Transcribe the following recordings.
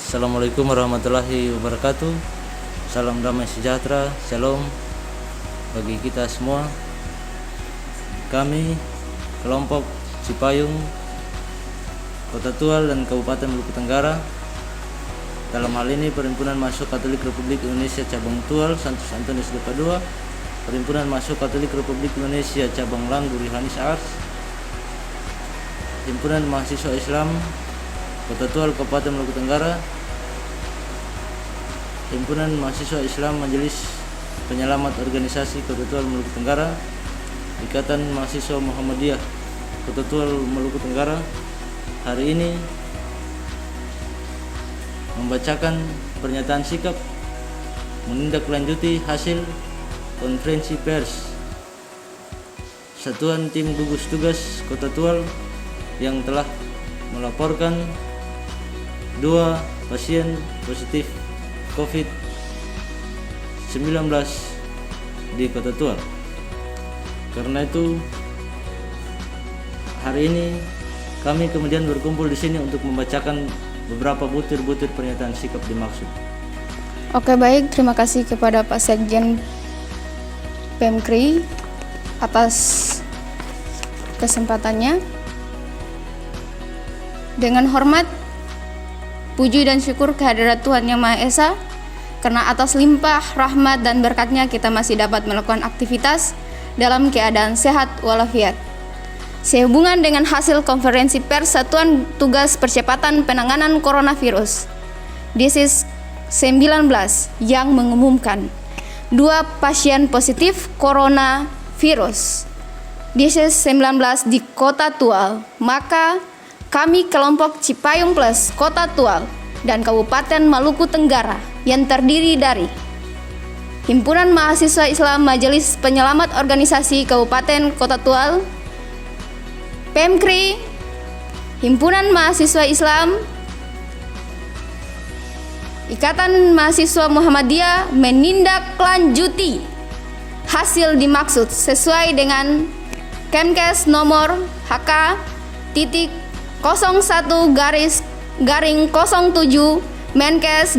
Assalamualaikum warahmatullahi wabarakatuh. Salam damai sejahtera, shalom bagi kita semua. Kami kelompok Cipayung, Kota Tual dan Kabupaten Maluku Tenggara, dalam hal ini Perhimpunan Mahasiswa Katolik Republik Indonesia Cabang Tual Santos Antonius Duka II, Perhimpunan Mahasiswa Katolik Republik Indonesia Cabang Langgur Yohanes Ars, Himpunan Mahasiswa Islam Kota Tual Kabupaten Maluku Tenggara, Himpunan Mahasiswa Islam Majelis Penyelamat Organisasi Kota Tual Maluku Tenggara, Ikatan Mahasiswa Muhammadiyah Kota Tual Maluku Tenggara hari ini membacakan pernyataan sikap menindaklanjuti hasil konferensi pers Satuan Tim Gugus Tugas Kota Tual yang telah melaporkan 2 pasien positif COVID-19 di Kota Tual. Karena itu hari ini kami kemudian berkumpul di sini untuk membacakan beberapa butir-butir pernyataan sikap dimaksud. Oke, baik, terima kasih kepada Pak Sekjen Pemkri atas kesempatannya. Dengan hormat, puji dan syukur kehadirat Tuhan Yang Maha Esa, karena atas limpah rahmat dan berkat-Nya kita masih dapat melakukan aktivitas dalam keadaan sehat walafiat. Sehubungan dengan hasil konferensi pers Satuan Tugas Percepatan Penanganan Coronavirus Disease 19 yang mengumumkan 2 pasien positif coronavirus Disease 19 di Kota Tual, maka kami kelompok Cipayung Plus Kota Tual dan Kabupaten Maluku Tenggara yang terdiri dari Himpunan Mahasiswa Islam Majelis Penyelamat Organisasi Kabupaten Kota Tual, Pemkri, Himpunan Mahasiswa Islam, Ikatan Mahasiswa Muhammadiyah menindaklanjuti hasil dimaksud sesuai dengan Kemkes nomor HK.01/07 Menkes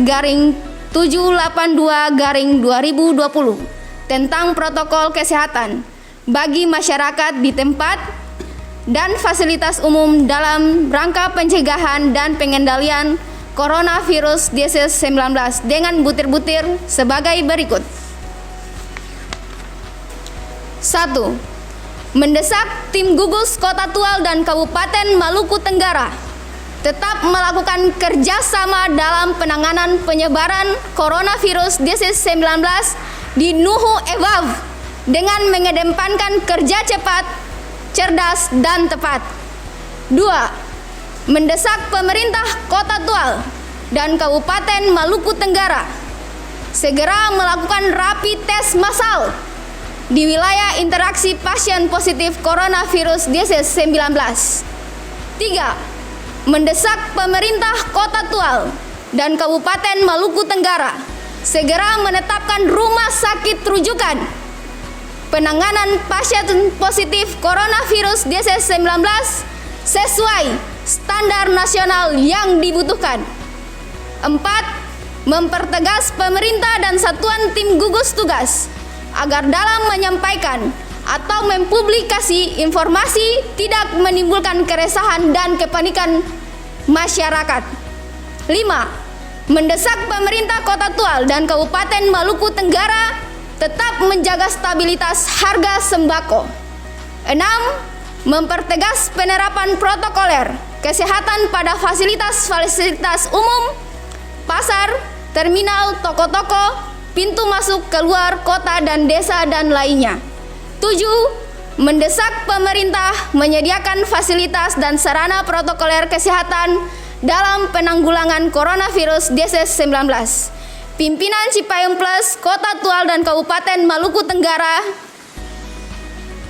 /782/2020 tentang protokol kesehatan bagi masyarakat di tempat dan fasilitas umum dalam rangka pencegahan dan pengendalian coronavirus disease 19 dengan butir-butir sebagai berikut. 1. Mendesak tim gugus Kota Tual dan Kabupaten Maluku Tenggara tetap melakukan kerjasama dalam penanganan penyebaran coronavirus disease 19 di Nuhu Ewav dengan mengedepankan kerja cepat, cerdas, dan tepat. 2. Mendesak pemerintah Kota Tual dan Kabupaten Maluku Tenggara segera melakukan rapid test massal di wilayah interaksi pasien positif coronavirus disease 19. 3. Mendesak pemerintah Kota Tual dan Kabupaten Maluku Tenggara segera menetapkan rumah sakit rujukan penanganan pasien positif coronavirus disease 19 sesuai standar nasional yang dibutuhkan. 4. Mempertegas pemerintah dan satuan tim gugus tugas agar dalam menyampaikan atau mempublikasi informasi tidak menimbulkan keresahan dan kepanikan masyarakat. 5. Mendesak pemerintah Kota Tual dan Kabupaten Maluku Tenggara tetap menjaga stabilitas harga sembako. 6. Mempertegas penerapan protokoler kesehatan pada fasilitas-fasilitas umum, pasar, terminal, toko-toko, pintu masuk keluar kota dan desa dan lainnya. 7. Mendesak pemerintah menyediakan fasilitas dan sarana protokoler kesehatan dalam penanggulangan coronavirus disease 19. Pimpinan Cipayung Plus Kota Tual dan Kabupaten Maluku Tenggara,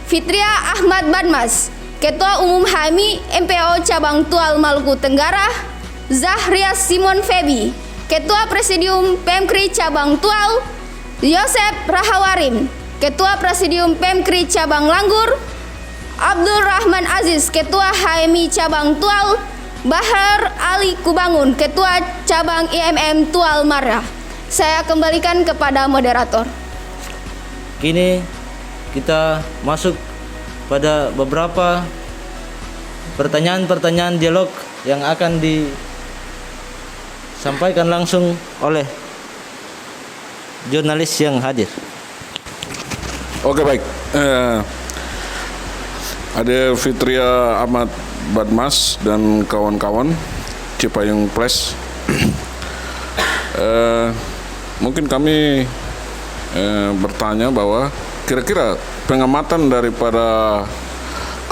Fitria Ahmad Badmas, Ketua Umum HMI MPO Cabang Tual Maluku Tenggara, Zahria Simon Febi, Ketua Presidium Pemkri Cabang Tual, Yosep Rahawarim, Ketua Presidium Pemkri Cabang Langgur, Abdul Rahman Aziz, Ketua HMI Cabang Tual, Bahar Ali Kubangun, Ketua Cabang IMM Tual Marah. Saya kembalikan kepada moderator. Kini kita masuk pada beberapa pertanyaan-pertanyaan dialog yang akan disampaikan langsung oleh jurnalis yang hadir. Oke, baik. Ada Fitria Ahmad Badmas dan kawan-kawan Cipayung Press. Mungkin kami bertanya bahwa kira-kira pengamatan daripada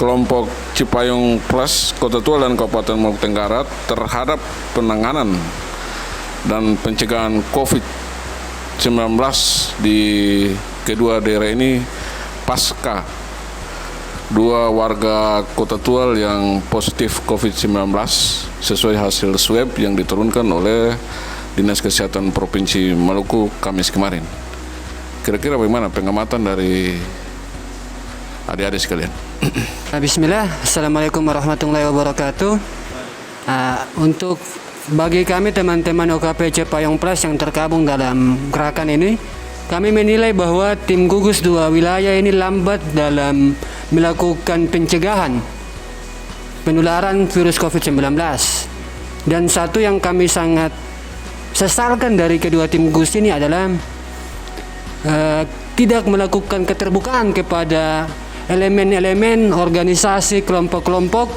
kelompok Cipayung Plus Kota Tual dan Kabupaten Maluku Tenggara terhadap penanganan dan pencegahan COVID-19 di kedua daerah ini pasca 2 warga Kota Tual yang positif COVID-19 sesuai hasil swab yang diturunkan oleh Dinas Kesehatan Provinsi Maluku Kamis kemarin. Kira-kira bagaimana pengamatan dari adik-adik sekalian? Bismillah, Assalamualaikum warahmatullahi wabarakatuh. Untuk bagi kami teman-teman OKP Cipayung Plus yang tergabung dalam gerakan ini, kami menilai bahwa tim gugus 2 wilayah ini lambat dalam melakukan pencegahan penularan virus COVID-19. Dan satu yang kami sangat sesalkan dari kedua tim gugus ini adalah tidak melakukan keterbukaan kepada elemen-elemen organisasi, kelompok-kelompok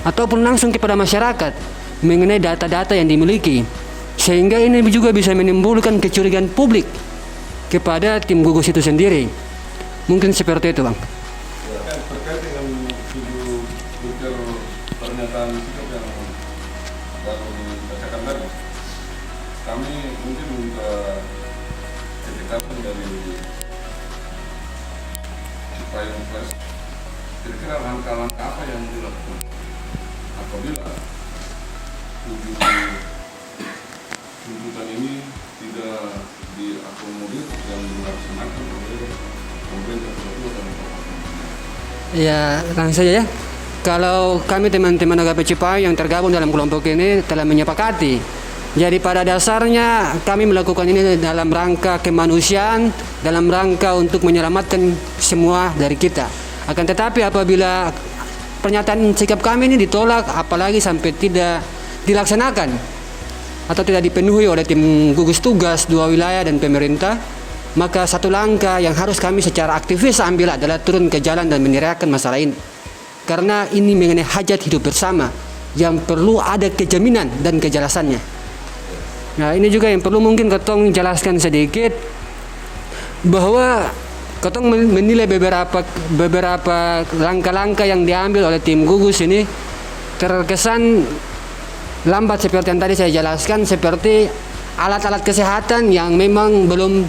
ataupun langsung kepada masyarakat mengenai data-data yang dimiliki, sehingga ini juga bisa menimbulkan kecurigaan publik kepada tim gugus itu sendiri. Mungkin seperti itu, Bang. Terkait dengan video pernyataan sikap yang baru dibacakan tadi, kami mungkin minta kedekatan dari Cipayung Plus. Kira-kira langkah-langkah apa yang dilakukan apabila tuntutan ini tidak diakomodir dan dilaksanakan oleh pemerintah Kota Tual dan Kabupaten? Ya, langsung saja ya. Kalau kami teman-teman OKP Cipayung yang tergabung dalam kelompok ini telah menyepakati. Jadi pada dasarnya kami melakukan ini dalam rangka kemanusiaan, dalam rangka untuk menyelamatkan semua dari kita. Akan tetapi apabila pernyataan sikap kami ini ditolak, apalagi sampai tidak dilaksanakan atau tidak dipenuhi oleh tim gugus tugas 2 wilayah dan pemerintah, maka satu langkah yang harus kami secara aktivis ambil adalah turun ke jalan dan meneriakan masalah ini. Karena ini mengenai hajat hidup bersama yang perlu ada kejaminan dan kejelasannya. Nah, ini juga yang perlu mungkin Ketong jelaskan sedikit, bahwa Ketong menilai beberapa langkah-langkah yang diambil oleh tim gugus ini terkesan lambat seperti yang tadi saya jelaskan, seperti alat-alat kesehatan yang memang belum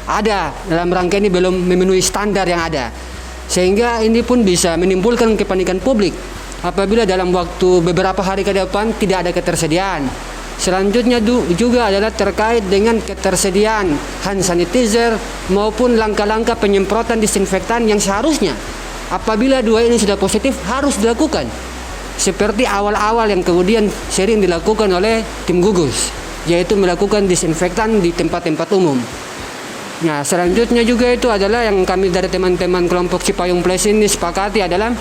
ada dalam rangka ini, belum memenuhi standar yang ada, sehingga ini pun bisa menimbulkan kepanikan publik apabila dalam waktu beberapa hari ke depan tidak ada ketersediaan. Selanjutnya juga adalah terkait dengan ketersediaan hand sanitizer maupun langkah-langkah penyemprotan disinfektan yang seharusnya apabila 2 ini sudah positif harus dilakukan, seperti awal-awal yang kemudian sering dilakukan oleh tim gugus, yaitu melakukan disinfektan di tempat-tempat umum. Nah, selanjutnya juga itu adalah yang kami dari teman-teman kelompok Cipayung Plus ini sepakati adalah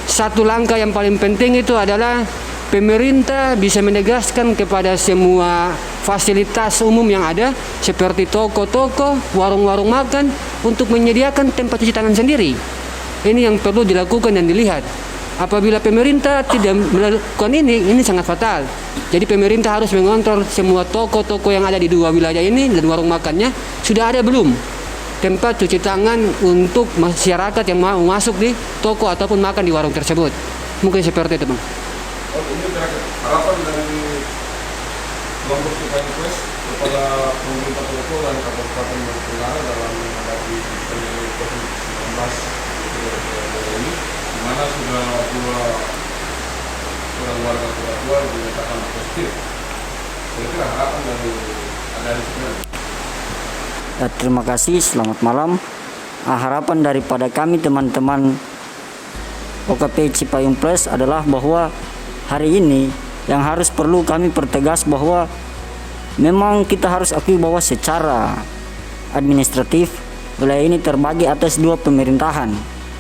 satu langkah yang paling penting itu adalah pemerintah bisa menegaskan kepada semua fasilitas umum yang ada seperti toko-toko, warung-warung makan untuk menyediakan tempat cuci tangan sendiri. Ini yang perlu dilakukan dan dilihat. Apabila pemerintah tidak melakukan ini sangat fatal. Jadi pemerintah harus mengontrol semua toko-toko yang ada di 2 wilayah ini dan warung makannya sudah ada belum tempat cuci tangan untuk masyarakat yang mau masuk di toko ataupun makan di warung tersebut. Mungkin seperti itu, Bang. Ini terakhir, harapan dari kelompok Cipayung Plus kepada pemerintah Kota Tual dan Kabupaten Maluku Tenggara dalam menghadapi pandemi COVID-19 ini, di mana sudah 2 orang warga Kota Tual dinyatakan positif. Kira-kira harapan dari adik-adik sekalian? Terima kasih, selamat malam. Harapan daripada kami teman-teman OKP Cipayung Plus adalah bahwa hari ini yang harus perlu kami pertegas bahwa memang kita harus akui bahwa secara administratif wilayah ini terbagi atas dua pemerintahan.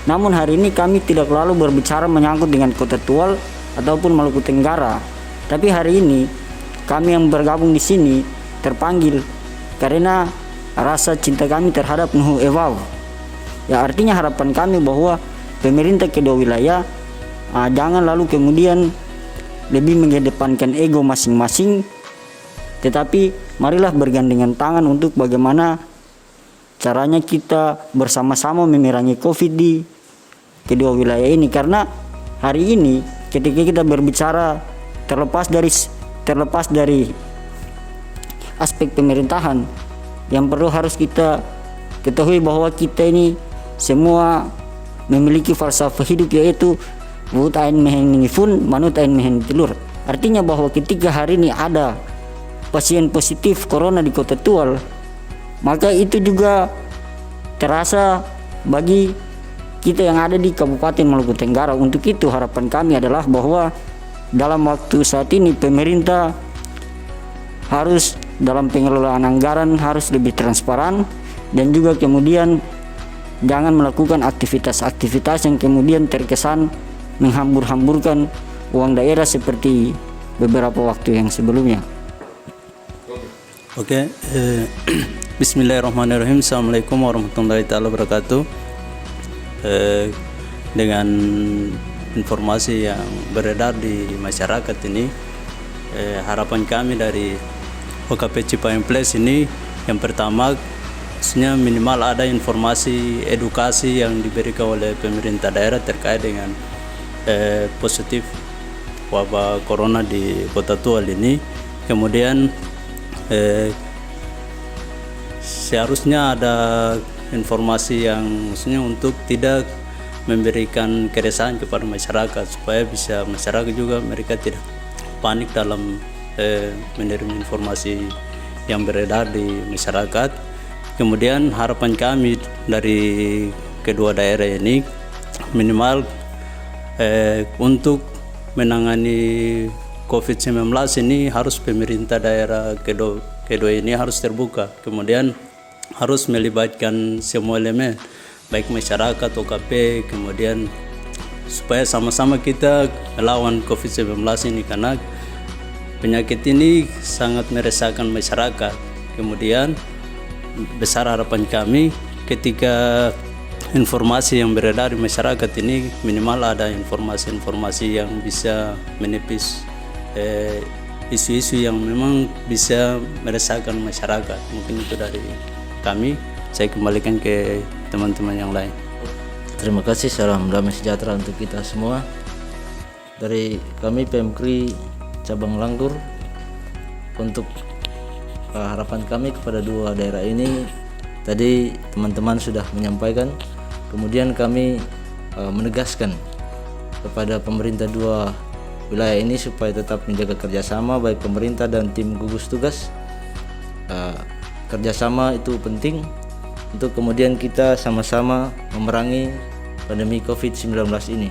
Namun hari ini kami tidak lalu berbicara menyangkut dengan Kota Tual ataupun Maluku Tenggara. Tapi hari ini kami yang bergabung di sini terpanggil karena rasa cinta kami terhadap Nuhu Ewau. Ya, artinya harapan kami bahwa pemerintah kedua wilayah jangan lalu kemudian lebih mengedepankan ego masing-masing, tetapi marilah bergandengan tangan untuk bagaimana caranya kita bersama-sama memerangi COVID di kedua wilayah ini. Karena hari ini ketika kita berbicara terlepas dari aspek pemerintahan, yang perlu harus kita ketahui bahwa kita ini semua memiliki falsafah hidup, yaitu wut ain mehen ningifun manut ain mehen telur. Artinya bahwa ketika hari ini ada pasien positif corona di Kota Tual, maka itu juga terasa bagi kita yang ada di Kabupaten Maluku Tenggara. Untuk itu harapan kami adalah bahwa dalam waktu saat ini pemerintah harus dalam pengelolaan anggaran harus lebih transparan, dan juga kemudian jangan melakukan aktivitas-aktivitas yang kemudian terkesan menghambur-hamburkan uang daerah seperti beberapa waktu yang sebelumnya. Oke, Bismillahirrahmanirrahim. Assalamualaikum warahmatullahi taala wabarakatuh. Dengan informasi yang beredar di masyarakat ini, harapan kami dari OKP Cipayung Place ini, yang pertama maksudnya minimal ada informasi edukasi yang diberikan oleh pemerintah daerah terkait dengan positif wabah corona di Kota Tual ini. Kemudian seharusnya ada informasi yang maksudnya untuk tidak memberikan keresahan kepada masyarakat, supaya bisa masyarakat juga mereka tidak panik dalam menerima informasi yang beredar di masyarakat. Kemudian harapan kami dari kedua daerah ini minimal untuk menangani COVID-19 ini harus pemerintah daerah kedua ini harus terbuka, kemudian harus melibatkan semua elemen baik masyarakat, OKP, kemudian supaya sama-sama kita melawan COVID-19 ini, karena penyakit ini sangat meresahkan masyarakat. Kemudian besar harapan kami ketika informasi yang beredar di masyarakat ini minimal ada informasi-informasi yang bisa menepis isu-isu yang memang bisa meresahkan masyarakat. Mungkin itu dari kami. Saya kembalikan ke teman-teman yang lain. Terima kasih, salam damai sejahtera untuk kita semua. Dari kami PMKRI Cabang Langgur, untuk harapan kami kepada dua daerah ini tadi teman-teman sudah menyampaikan. Kemudian kami menegaskan kepada pemerintah dua wilayah ini supaya tetap menjaga kerjasama baik pemerintah dan tim gugus tugas. Kerjasama itu penting untuk kemudian kita sama-sama memerangi pandemi COVID-19 ini.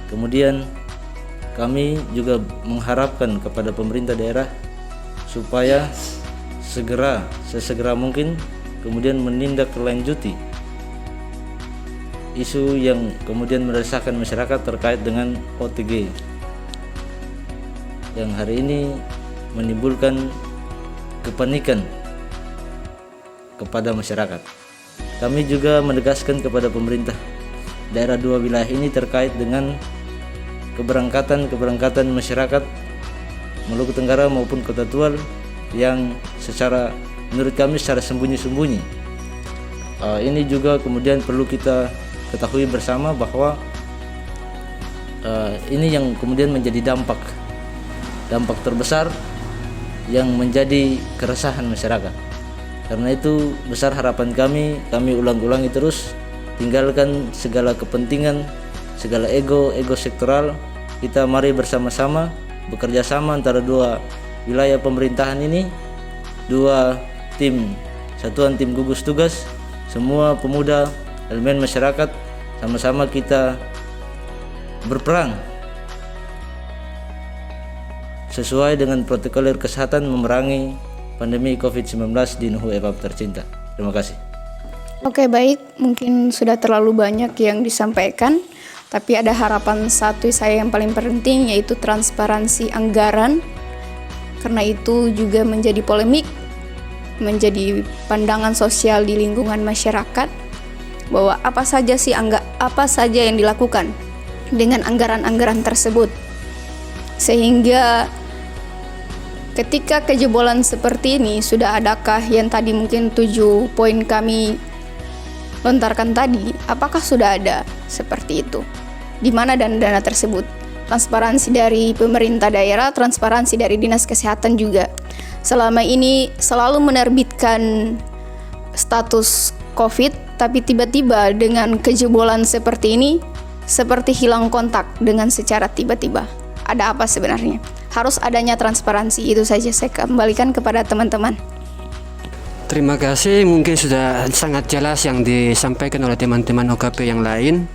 Kemudian kami juga mengharapkan kepada pemerintah daerah supaya sesegera mungkin kemudian menindaklanjuti isu yang kemudian meresahkan masyarakat terkait dengan OTG yang hari ini menimbulkan kepanikan kepada masyarakat. Kami juga menegaskan kepada pemerintah daerah dua wilayah ini terkait dengan keberangkatan masyarakat Maluku Tenggara maupun Kota Tual yang menurut kami secara sembunyi-sembunyi. Ini juga kemudian perlu kita ketahui bersama bahwa ini yang kemudian menjadi dampak terbesar yang menjadi keresahan masyarakat. Karena itu besar harapan kami ulang-ulangi terus, tinggalkan segala kepentingan, segala ego sektoral. Kita mari bersama-sama bekerja sama antara dua wilayah pemerintahan ini, dua satuan tim gugus tugas, semua pemuda, elemen masyarakat, sama-sama kita berperang sesuai dengan protokol kesehatan memerangi pandemi COVID-19 di Nuhu Epab tercinta. Terima kasih. Oke, baik, mungkin sudah terlalu banyak yang disampaikan, tapi ada harapan satu saya yang paling penting, yaitu transparansi anggaran. Karena itu juga menjadi polemik, menjadi pandangan sosial di lingkungan masyarakat, bahwa apa saja yang dilakukan dengan anggaran-anggaran tersebut. Sehingga ketika kejebolan seperti ini, sudah adakah yang tadi mungkin 7 poin kami lontarkan tadi, apakah sudah ada seperti itu? Di mana dana tersebut? Transparansi dari pemerintah daerah, transparansi dari Dinas Kesehatan juga. Selama ini selalu menerbitkan status COVID, tapi tiba-tiba dengan kejebolan seperti ini, seperti hilang kontak dengan secara tiba-tiba. Ada apa sebenarnya? Harus adanya transparansi, itu saja saya kembalikan kepada teman-teman. Terima kasih, mungkin sudah sangat jelas yang disampaikan oleh teman-teman OKP yang lain.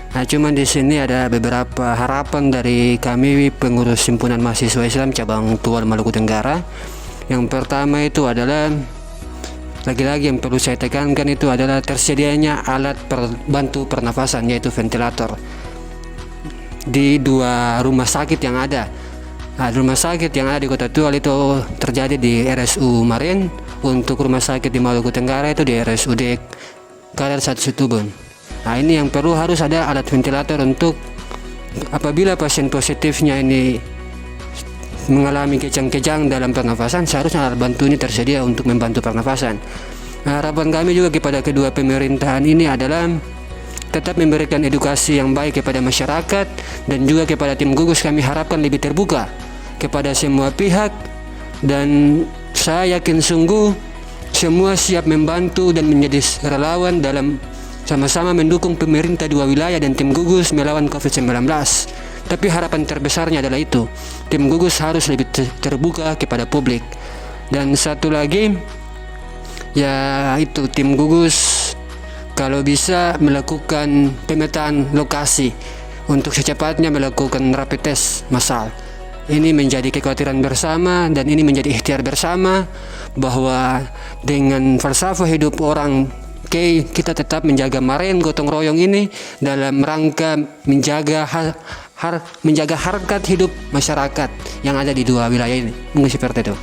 Nah, cuman di sini ada beberapa harapan dari kami pengurus Himpunan Mahasiswa Islam Cabang Tual Maluku Tenggara. Yang pertama itu adalah, lagi-lagi yang perlu saya tekankan itu adalah tersedianya alat bantu pernafasan, yaitu ventilator di 2 rumah sakit yang ada. Nah, rumah sakit yang ada di Kota Tual itu terjadi di RSU Marin. Untuk rumah sakit di Maluku Tenggara itu di RSUD Kaler 1 Situbun. Nah, ini yang perlu, harus ada alat ventilator untuk apabila pasien positifnya ini mengalami kejang-kejang dalam pernafasan, seharusnya alat bantu ini tersedia untuk membantu pernafasan. Nah, harapan kami juga kepada kedua pemerintahan ini adalah tetap memberikan edukasi yang baik kepada masyarakat, dan juga kepada tim gugus kami harapkan lebih terbuka kepada semua pihak, dan saya yakin sungguh semua siap membantu dan menjadi relawan dalam sama-sama mendukung pemerintah 2 wilayah dan tim gugus melawan COVID-19. Tapi harapan terbesarnya adalah itu, tim gugus harus lebih terbuka kepada publik. Dan satu lagi, ya itu tim gugus kalau bisa melakukan pemetaan lokasi untuk secepatnya melakukan rapid test massal. Ini menjadi kekhawatiran bersama, dan ini menjadi ikhtiar bersama bahwa dengan falsafah hidup orang, kita tetap menjaga maren gotong royong ini dalam rangka menjaga harkat hidup masyarakat yang ada di 2 wilayah ini. Mungkin seperti itu.